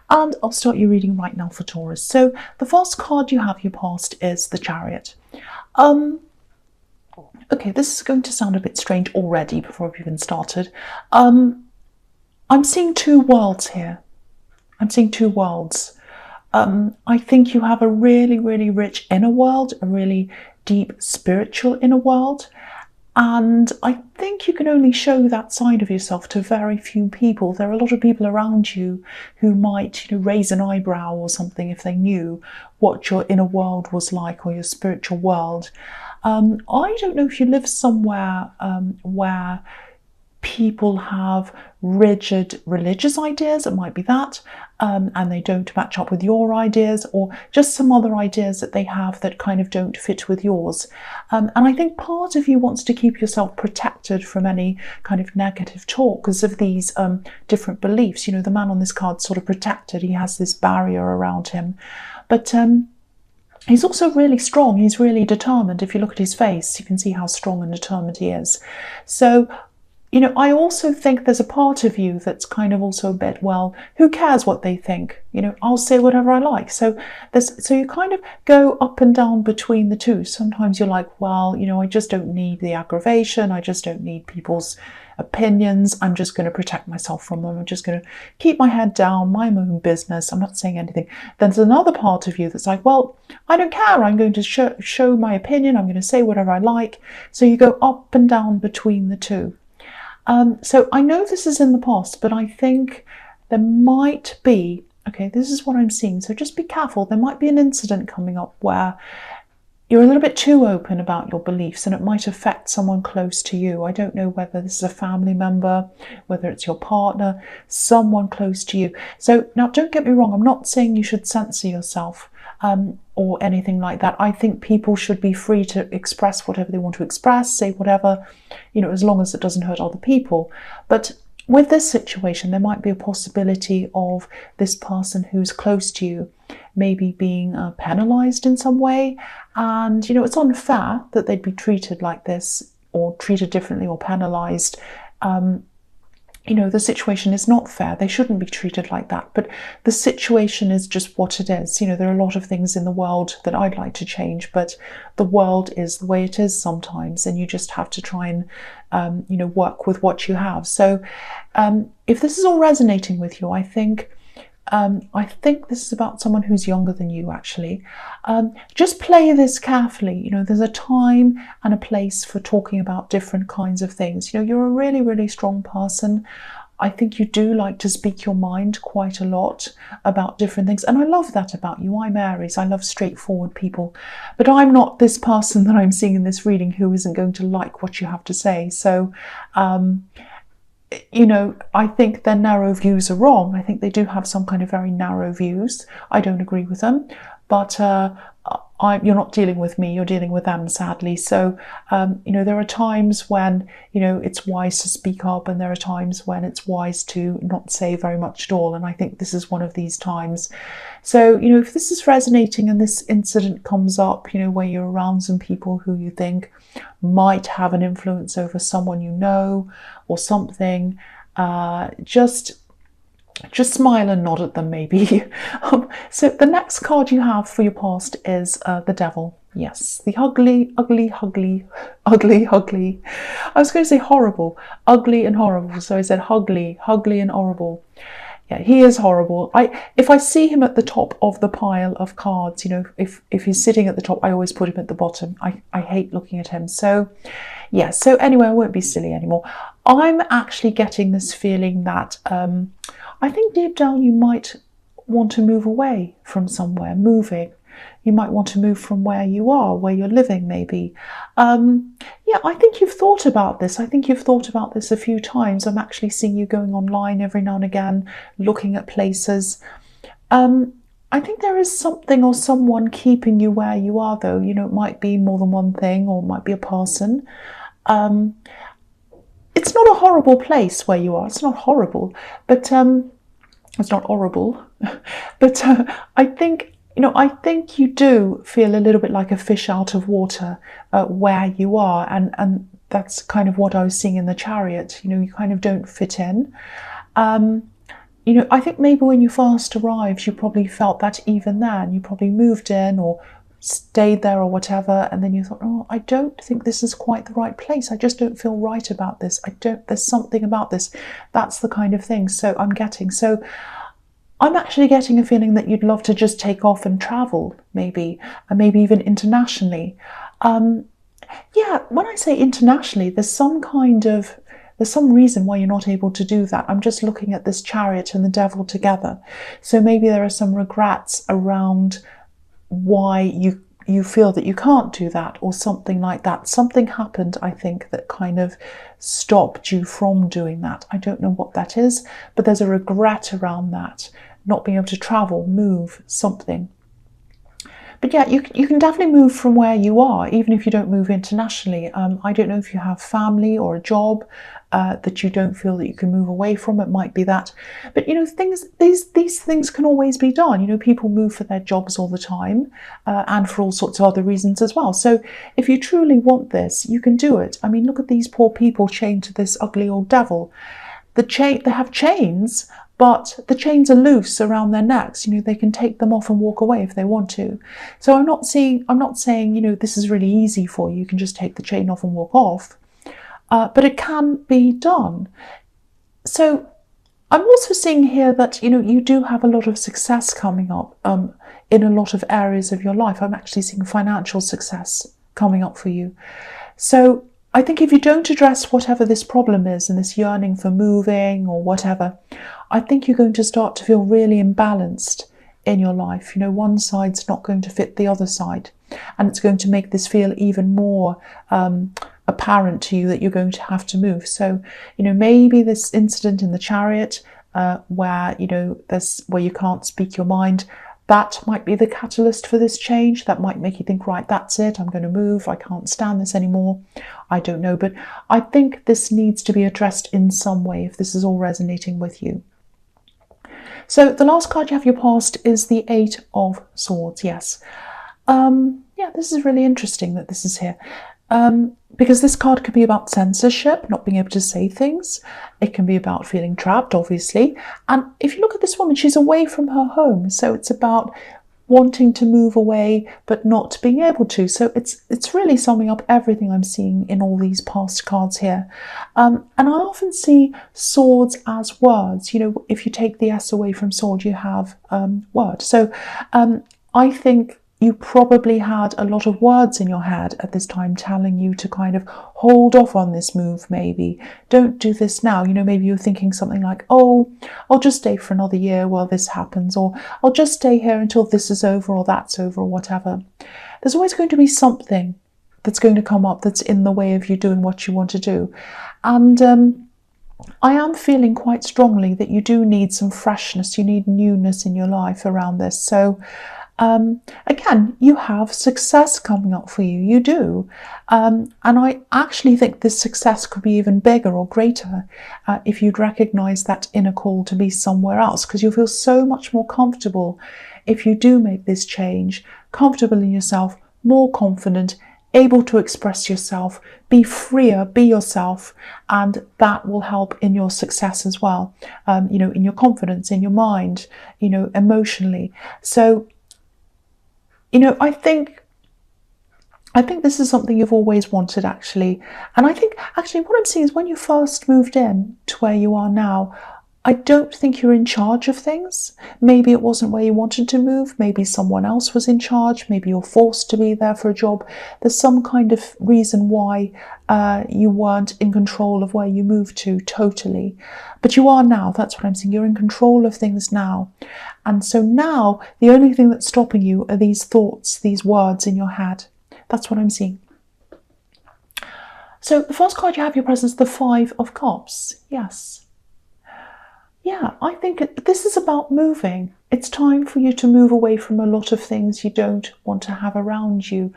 And I'll start your reading right now for Taurus. So the first card you have, your past, is the Chariot. Okay, this is going to sound a bit strange already before I've even started. I'm seeing two worlds here. I'm seeing two worlds. I think you have a really, really rich inner world, a really deep spiritual inner world. And I think you can only show that side of yourself to very few people. There are a lot of people around you who might, raise an eyebrow or something if they knew what your inner world was like, or your spiritual world. I don't know if you live somewhere where people have rigid religious ideas, it might be that, and they don't match up with your ideas, or just some other ideas that they have that kind of don't fit with yours. And I think part of you wants to keep yourself protected from any kind of negative talk because of these different beliefs. The man on this card's sort of protected, he has this barrier around him. But he's also really strong, he's really determined. If you look at his face, you can see how strong and determined he is. So I also think there's a part of you that's kind of also a bit, well, who cares what they think? I'll say whatever I like. So you kind of go up and down between the two. Sometimes you're like, well, I just don't need the aggravation. I just don't need people's opinions. I'm just going to protect myself from them. I'm just going to keep my head down, mind my own business. I'm not saying anything. Then there's another part of you that's like, well, I don't care. I'm going to show my opinion. I'm going to say whatever I like. So you go up and down between the two. So I know this is in the past, but I think there might be, okay, this is what I'm seeing. So just be careful. There might be an incident coming up where you're a little bit too open about your beliefs and it might affect someone close to you. I don't know whether this is a family member, whether it's your partner, someone close to you. So now don't get me wrong. I'm not saying you should censor yourself or anything like that. I think people should be free to express whatever they want to express, say whatever, as long as it doesn't hurt other people. But with this situation, there might be a possibility of this person who's close to you maybe being penalized in some way. And, it's unfair that they'd be treated like this or treated differently or penalized. The situation is not fair. They shouldn't be treated like that. But the situation is just what it is. There are a lot of things in the world that I'd like to change, but the world is the way it is sometimes, and you just have to try and, work with what you have. So if this is all resonating with you, I think this is about someone who's younger than you, actually. Just play this carefully. There's a time and a place for talking about different kinds of things. You're a really, really strong person. I think you do like to speak your mind quite a lot about different things. And I love that about you. I'm Aries. I love straightforward people. But I'm not this person that I'm seeing in this reading who isn't going to like what you have to say. So, I think their narrow views are wrong. I think they do have some kind of very narrow views. I don't agree with them, but you're not dealing with me, you're dealing with them, sadly. So, there are times when, it's wise to speak up, and there are times when it's wise to not say very much at all. And I think this is one of these times. So, if this is resonating and this incident comes up, where you're around some people who you think might have an influence over someone or something, just smile and nod at them, maybe. So the next card you have for your past is the Devil. Yes, the ugly. I was going to say horrible, ugly and horrible. So I said ugly and horrible. Yeah, he is horrible. If I see him at the top of the pile of cards, if he's sitting at the top, I always put him at the bottom. I hate looking at him. So yeah, so anyway, I won't be silly anymore. I'm actually getting this feeling that I think deep down you might want to move away from somewhere, moving. You might want to move from where you are, where you're living, maybe. Yeah, I think you've thought about this. I think you've thought about this a few times. I'm actually seeing you going online every now and again, looking at places. I think there is something or someone keeping you where you are, though. It might be more than one thing, or it might be a person. It's not a horrible place where you are. It's not horrible, but it's not horrible. But I think you do feel a little bit like a fish out of water where you are, and that's kind of what I was seeing in the Chariot. You kind of don't fit in. you know, I think maybe when you first arrived, you probably felt that even then. You probably moved in or stayed there or whatever, and then you thought, oh, I don't think this is quite the right place. I just don't feel right about this. There's something about this. That's the kind of thing. So I'm actually getting a feeling that you'd love to just take off and travel, maybe, and maybe even internationally. Yeah, when I say internationally, there's some reason why you're not able to do that. I'm just looking at this Chariot and the Devil together. So maybe there are some regrets around why you feel that you can't do that, or something like that. Something happened, I think, that kind of stopped you from doing that. I don't know what that is, but there's a regret around that, not being able to travel, move, something. But yeah, you can definitely move from where you are, even if you don't move internationally. I don't know if you have family or a job that you don't feel that you can move away from. It might be that. But, you know, these things can always be done. You know, people move for their jobs all the time and for all sorts of other reasons as well. So if you truly want this, you can do it. I mean, look at these poor people chained to this ugly old devil. They have chains, but the chains are loose around their necks. You know, they can take them off and walk away if they want to. So I'm not saying, you know, this is really easy for you. You can just take the chain off and walk off. But it can be done. So I'm also seeing here that, you know, you do have a lot of success coming up in a lot of areas of your life. I'm actually seeing financial success coming up for you. So I think if you don't address whatever this problem is and this yearning for moving or whatever, I think you're going to start to feel really imbalanced in your life. You know, one side's not going to fit the other side, and it's going to make this feel even more apparent to you that you're going to have to move. So, you know, maybe this incident in the Chariot where, you know, where you can't speak your mind, that might be the catalyst for this change. That might make you think, right, that's it, I'm going to move, I can't stand this anymore. I don't know, but I think this needs to be addressed in some way if this is all resonating with you. So the last card you have your past is the Eight of Swords. Yes. Yeah, this is really interesting that this is here. Because this card could be about censorship, not being able to say things. It can be about feeling trapped, obviously. And if you look at this woman, she's away from her home. So it's about wanting to move away, but not being able to. So it's really summing up everything I'm seeing in all these past cards here. And I often see swords as words. You know, if you take the S away from sword, you have word. So I think you probably had a lot of words in your head at this time telling you to kind of hold off on this move, maybe. Don't do this now. You know, maybe you're thinking something like, oh, I'll just stay for another year while this happens, or I'll just stay here until this is over or that's over or whatever. There's always going to be something that's going to come up that's in the way of you doing what you want to do. And I am feeling quite strongly that you do need some freshness. You need newness in your life around this. So again, you have success coming up for you. You do. And I actually think this success could be even bigger or greater if you'd recognize that inner call to be somewhere else, because you'll feel so much more comfortable if you do make this change, comfortable in yourself, more confident, able to express yourself, be freer, be yourself, and that will help in your success as well, you know, in your confidence, in your mind, you know, emotionally. So, you know, I think this is something you've always wanted, actually. And I think, actually, what I'm seeing is when you first moved in to where you are now, I don't think you're in charge of things. Maybe it wasn't where you wanted to move. Maybe someone else was in charge. Maybe you're forced to be there for a job. There's some kind of reason why you weren't in control of where you moved to totally. But you are now. That's what I'm saying. You're in control of things now. And so now the only thing that's stopping you are these thoughts, these words in your head. That's what I'm seeing. So the first card you have your presence, the Five of Cups. Yes. Yeah, I think this is about moving. It's time for you to move away from a lot of things you don't want to have around you.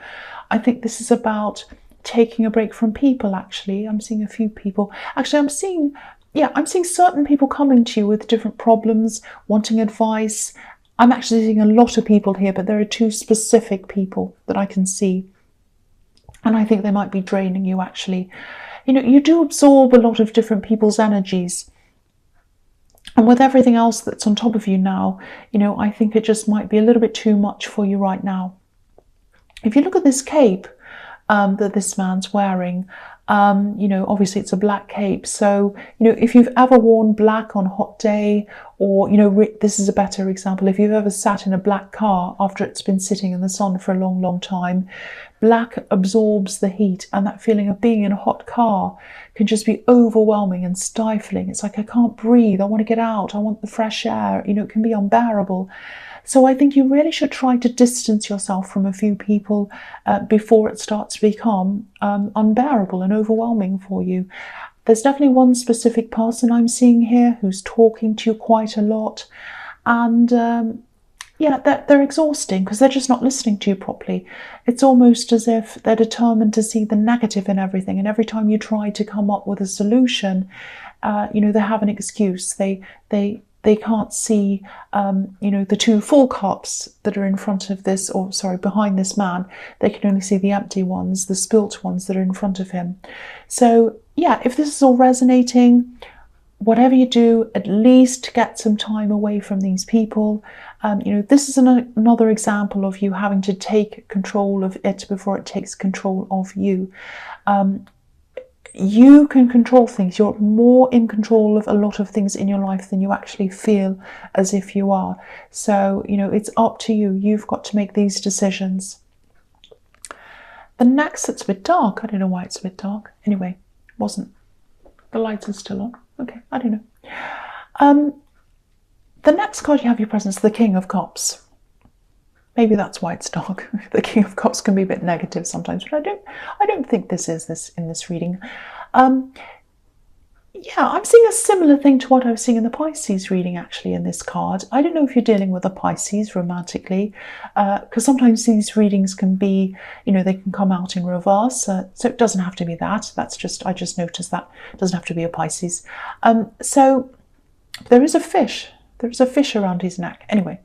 I think this is about taking a break from people, actually. I'm seeing a few people. Actually, I'm seeing certain people coming to you with different problems, wanting advice. I'm actually seeing a lot of people here, but there are two specific people that I can see. And I think they might be draining you, actually. You know, you do absorb a lot of different people's energies. And with everything else that's on top of you now, you know, I think it just might be a little bit too much for you right now. If you look at this cape that this man's wearing, you know, obviously it's a black cape. So, you know, if you've ever worn black on a hot day, or, you know, this is a better example, if you've ever sat in a black car after it's been sitting in the sun for a long, long time, black absorbs the heat, and that feeling of being in a hot car can just be overwhelming and stifling. It's like, I can't breathe, I want to get out, I want the fresh air, you know, it can be unbearable. So I think you really should try to distance yourself from a few people before it starts to become unbearable and overwhelming for you. There's definitely one specific person I'm seeing here who's talking to you quite a lot, and yeah, they're exhausting because they're just not listening to you properly. It's almost as if they're determined to see the negative in everything, and every time you try to come up with a solution, you know, they have an excuse. They can't see, you know, the two full cups that are in front of this, or sorry, behind this man. They can only see the empty ones, the spilt ones that are in front of him. So yeah, if this is all resonating, whatever you do, at least get some time away from these people. You know, this is another example of you having to take control of it before it takes control of you. You can control things. You're more in control of a lot of things in your life than you actually feel as if you are. So, you know, it's up to you. You've got to make these decisions. The next, it's a bit dark. I don't know why it's a bit dark. Anyway, it wasn't. The lights are still on. Okay, I don't know. The next card you have your presence, the King of Cups. Maybe that's why it's dark. The King of Cups can be a bit negative sometimes, but I don't think this is this in this reading. Yeah, I'm seeing a similar thing to what I was seeing in the Pisces reading, actually, in this card. I don't know if you're dealing with a Pisces romantically, because sometimes these readings can be, you know, they can come out in reverse. So it doesn't have to be that. That's just, I just noticed that. It doesn't have to be a Pisces. So there is a fish. There's a fish around his neck. Anyway.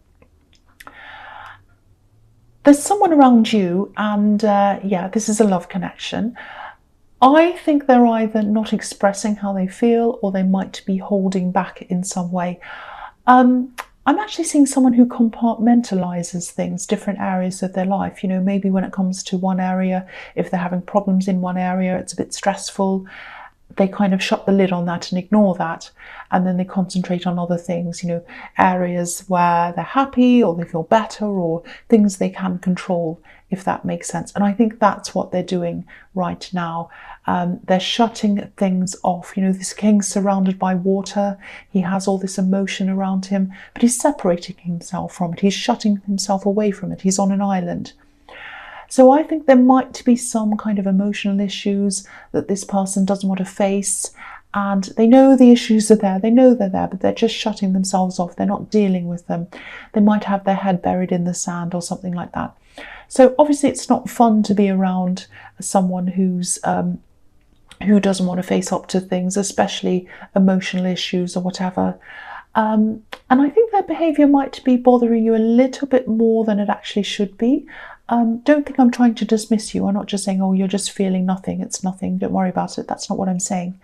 There's someone around you, and yeah, this is a love connection. I think they're either not expressing how they feel, or they might be holding back in some way. I'm actually seeing someone who compartmentalizes things, different areas of their life. You know, maybe when it comes to one area, if they're having problems in one area, it's a bit stressful. They kind of shut the lid on that and ignore that, and then they concentrate on other things, you know, areas where they're happy or they feel better, or things they can control, if that makes sense. And I think that's what they're doing right now. They're shutting things off. You know, this king's surrounded by water. He has all this emotion around him, but he's separating himself from it. He's shutting himself away from it. He's on an island. So I think there might be some kind of emotional issues that this person doesn't want to face, and they know the issues are there, they know they're there, but they're just shutting themselves off. They're not dealing with them. They might have their head buried in the sand or something like that. So obviously it's not fun to be around someone who's who doesn't want to face up to things, especially emotional issues or whatever. And I think their behaviour might be bothering you a little bit more than it actually should be. Don't think I'm trying to dismiss you. I'm not just saying, oh, you're just feeling nothing. It's nothing. Don't worry about it. That's not what I'm saying.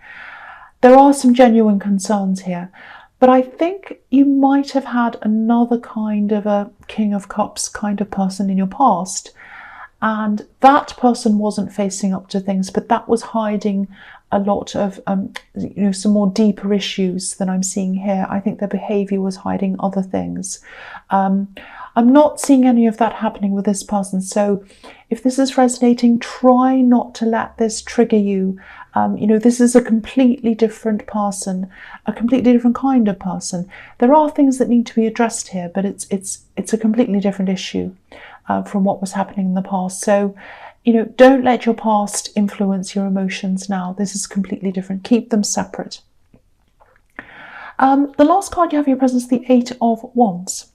There are some genuine concerns here. But I think you might have had another kind of a King of Cups kind of person in your past. And that person wasn't facing up to things, but that was hiding a lot of, you know, some more deeper issues than I'm seeing here. I think their behaviour was hiding other things. I'm not seeing any of that happening with this person. So if this is resonating, try not to let this trigger you. You know, this is a completely different person, a completely different kind of person. There are things that need to be addressed here, but it's a completely different issue from what was happening in the past. So, you know, don't let your past influence your emotions now. This is completely different. Keep them separate. The last card you have in your presence, the Eight of Wands.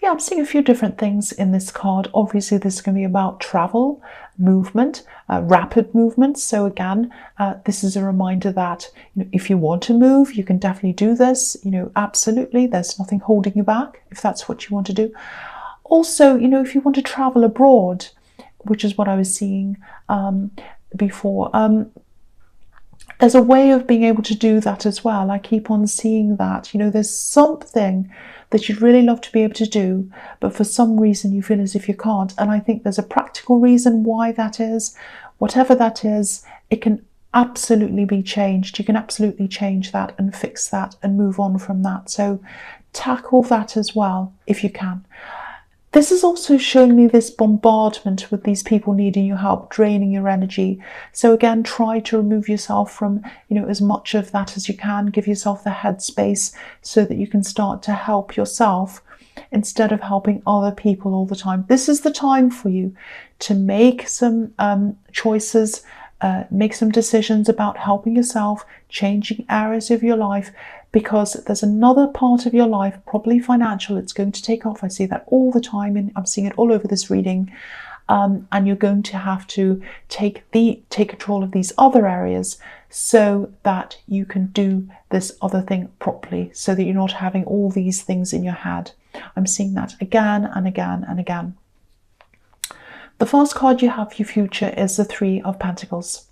Yeah, I'm seeing a few different things in this card. Obviously, this is going to be about travel, movement, rapid movement. So again, this is a reminder that, you know, if you want to move, you can definitely do this. You know, absolutely, there's nothing holding you back if that's what you want to do. Also, you know, if you want to travel abroad, which is what I was seeing before, there's a way of being able to do that as well. I keep on seeing that, you know, there's something that you'd really love to be able to do, but for some reason you feel as if you can't. And I think there's a practical reason why that is. Whatever that is, it can absolutely be changed. You can absolutely change that and fix that and move on from that. So tackle that as well if you can. This is also showing me this bombardment with these people needing your help, draining your energy. So again, try to remove yourself from, you know, as much of that as you can. Give yourself the headspace so that you can start to help yourself instead of helping other people all the time. This is the time for you to make some choices, make some decisions about helping yourself, changing areas of your life, because there's another part of your life, probably financial, it's going to take off. I see that all the time, and I'm seeing it all over this reading. And you're going to have to take control of these other areas so that you can do this other thing properly, so that you're not having all these things in your head. I'm seeing that again and again and again. The first card you have for your future is the Three of Pentacles.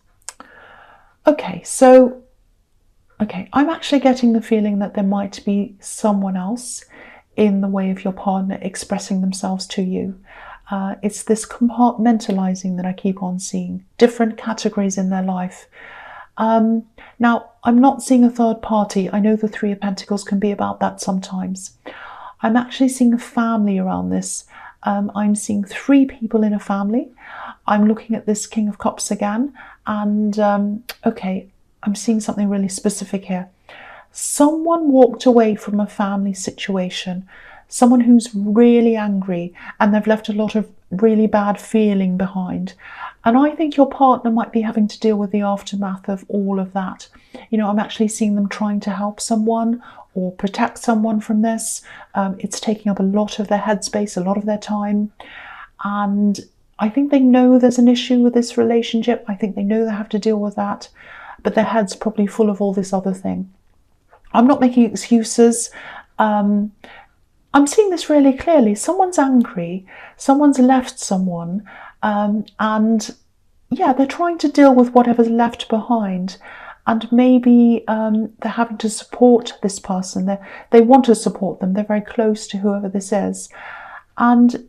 Okay, I'm actually getting the feeling that there might be someone else in the way of your partner expressing themselves to you. It's this compartmentalizing that I keep on seeing, different categories in their life. Now, I'm not seeing a third party. I know the Three of Pentacles can be about that sometimes. I'm actually seeing a family around this. I'm seeing three people in a family. I'm looking at this King of Cups again, and okay, I'm seeing something really specific here. Someone walked away from a family situation, someone who's really angry, and they've left a lot of really bad feeling behind. And I think your partner might be having to deal with the aftermath of all of that. You know, I'm actually seeing them trying to help someone or protect someone from this. It's taking up a lot of their headspace, a lot of their time. And I think they know there's an issue with this relationship. I think they know they have to deal with that, but their head's probably full of all this other thing. I'm not making excuses. I'm seeing this really clearly. Someone's angry, someone's left someone, and yeah, they're trying to deal with whatever's left behind. And maybe they're having to support this person. They want to support them. They're very close to whoever this is. And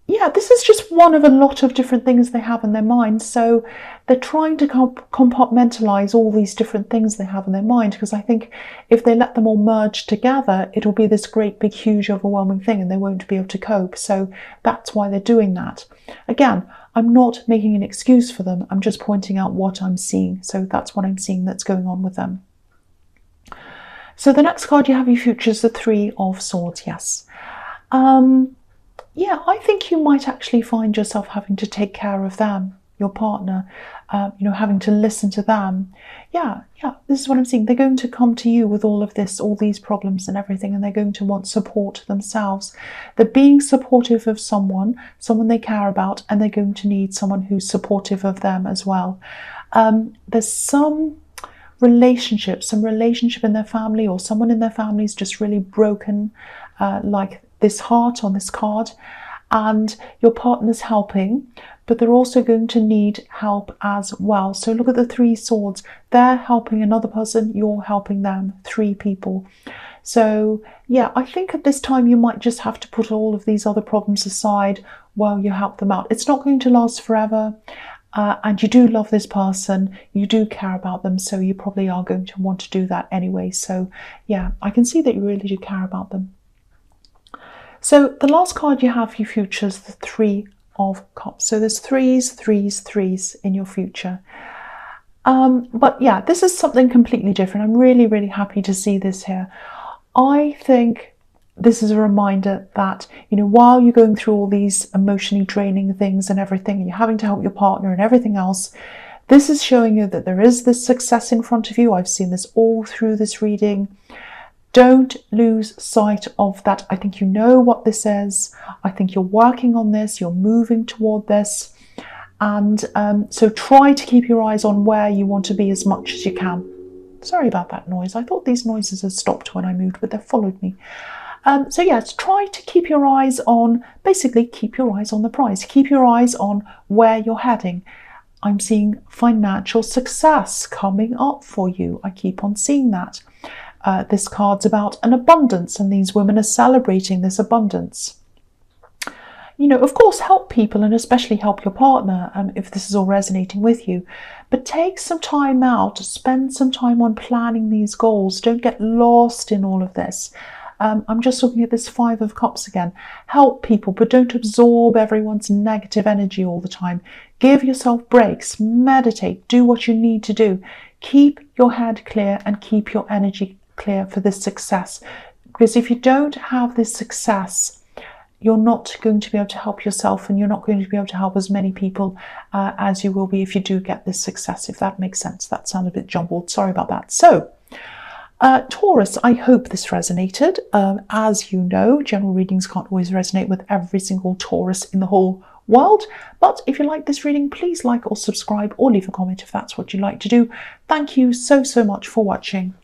yeah, this is just one of a lot of different things they have in their mind. So they're trying to compartmentalize all these different things they have in their mind, because I think if they let them all merge together, it'll be this great, big, huge, overwhelming thing, and they won't be able to cope. So that's why they're doing that. Again, I'm not making an excuse for them. I'm just pointing out what I'm seeing. So that's what I'm seeing that's going on with them. So the next card you have in your future is the Three of Swords. Yes. Yeah, I think you might actually find yourself having to take care of them, your partner, you know, having to listen to them. Yeah, this is what I'm seeing. They're going to come to you with all of this, all these problems and everything, and they're going to want support themselves. They're being supportive of someone they care about, and they're going to need someone who's supportive of them as well. There's some relationship in their family, or someone in their family is just really broken, like this heart on this card, and your partner's helping, but they're also going to need help as well. So look at the Three Swords. They're helping another person, you're helping them, three people. So yeah, I think at this time you might just have to put all of these other problems aside while you help them out. It's not going to last forever, and you do love this person, you do care about them, so you probably are going to want to do that anyway. So yeah, I can see that you really do care about them. So the last card you have for your future is the Three of Cups. So there's threes in your future. But yeah, this is something completely different. I'm really, really happy to see this here. I think this is a reminder that, you know, while you're going through all these emotionally draining things and everything, and you're having to help your partner and everything else, this is showing you that there is this success in front of you. I've seen this all through this reading. Don't lose sight of that. I think you know what this is. I think you're working on this. You're moving toward this. And so try to keep your eyes on where you want to be as much as you can. Sorry about that noise. I thought these noises had stopped when I moved, but they followed me. So yes, try to keep your eyes on, basically keep your eyes on the prize. Keep your eyes on where you're heading. I'm seeing financial success coming up for you. I keep on seeing that. This card's about an abundance, and these women are celebrating this abundance. You know, of course, help people, and especially help your partner if this is all resonating with you. But take some time out, spend some time on planning these goals. Don't get lost in all of this. I'm just looking at this Five of Cups again. Help people, but don't absorb everyone's negative energy all the time. Give yourself breaks, meditate, do what you need to do. Keep your head clear and keep your energy clear for this success. Because if you don't have this success, you're not going to be able to help yourself, and you're not going to be able to help as many people as you will be if you do get this success, if that makes sense. That sounded a bit jumbled. Sorry about that. So, Taurus, I hope this resonated. As you know, general readings can't always resonate with every single Taurus in the whole world. But if you like this reading, please like or subscribe or leave a comment if that's what you like to do. Thank you so much for watching.